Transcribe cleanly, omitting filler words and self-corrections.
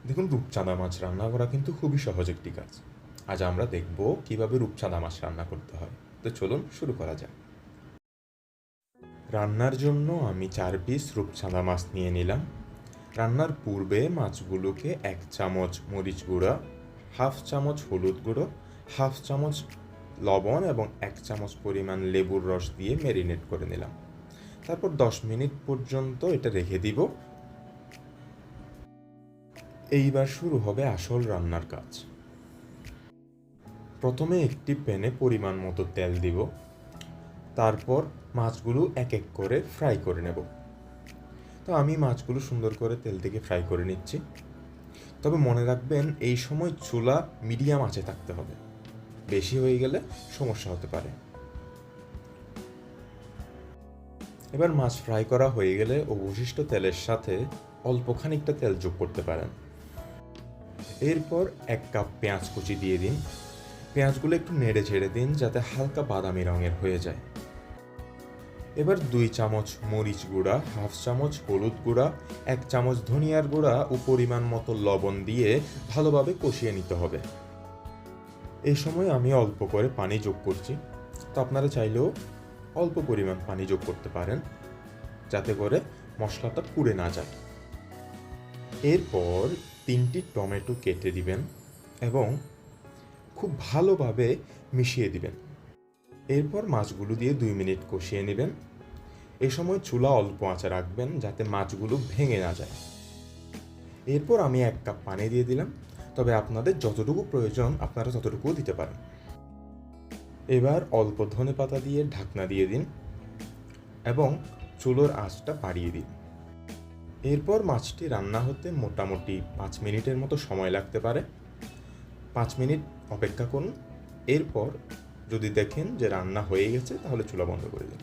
দেখুন, রূপচাঁদা মাছ রান্না করা কিন্তু খুবই সহজ একটি কাজ। আজ আমরা দেখব কিভাবে রূপচাঁদা মাছ রান্না করতে হয়। তো চলুন শুরু করা যাক। রান্নার জন্য আমি 4 পিস রূপচাঁদা মাছ নিয়ে নিলাম। রান্নার পূর্বে মাছগুলোকে 1 চামচ মরিচ গুঁড়া, 1/2 চামচ হলুদ গুঁড়ো, 1/2 চামচ লবণ এবং 1 চামচ পরিমাণ লেবুর রস দিয়ে ম্যারিনেট করে নিলাম। তারপর 10 মিনিট পর্যন্ত এটা রেখে দিব। এইবার শুরু হবে আসল রান্নার কাজ। প্রথমে একটি প্যানে পরিমাণ মতো তেল দিব। তারপর মাছগুলো এক এক করে ফ্রাই করে নেব। তো আমি মাছগুলো সুন্দর করে তেল থেকে ফ্রাই করে নিচ্ছি। তবে মনে রাখবেন, এই সময় চুলা মিডিয়াম আঁচে থাকতে হবে, বেশি হয়ে গেলে সমস্যা হতে পারে। এবার মাছ ফ্রাই করা হয়ে গেলে অবশিষ্ট তেলের সাথে অল্প খানিকটা তেল যোগ করতে পারেন। এরপর 1 কাপ পেঁয়াজ কুচি দিয়ে দিন। পেঁয়াজগুলো একটু নেড়ে ছেড়ে দিন যাতে হালকা বাদামি রঙের হয়ে যায়। এবার 2 চামচ মরিচ গুঁড়া, 1/2 চামচ হলুদ গুঁড়া, 1 চামচ ধনিয়ার গুঁড়া ও পরিমাণ মতো লবণ দিয়ে ভালোভাবে কষিয়ে নিতে হবে। এই সময় আমি অল্প করে পানি যোগ করছি। তো আপনারা চাইলেও অল্প পরিমাণ পানি যোগ করতে পারেন, যাতে করে মশলাটা পুড়ে না যায়। এরপর 3টি টমেটো কেটে দিবেন এবং খুব ভালোভাবে মিশিয়ে দিবেন। এরপর মাছগুলো দিয়ে 2 মিনিট কষিয়ে নেবেন। এই সময় চুলা অল্প আঁচে রাখবেন যাতে মাছগুলো ভেঙে না যায়। এরপর আমি 1 কাপ পানি দিয়ে দিলাম, তবে আপনাদের যতটুকু প্রয়োজন আপনারা ততটুকুও দিতে পারেন। এবার অল্প ধনেপাতা দিয়ে ঢাকনা দিয়ে দিন এবং চুলোর আঁচটা বাড়িয়ে দিন। এরপর মাছটি রান্না হতে মোটামুটি 5 মিনিটের মতো সময় লাগতে পারে। 5 মিনিট অপেক্ষা করুন। এরপর যদি দেখেন যে রান্না হয়ে গেছে, তাহলে চুলা বন্ধ করে দিন।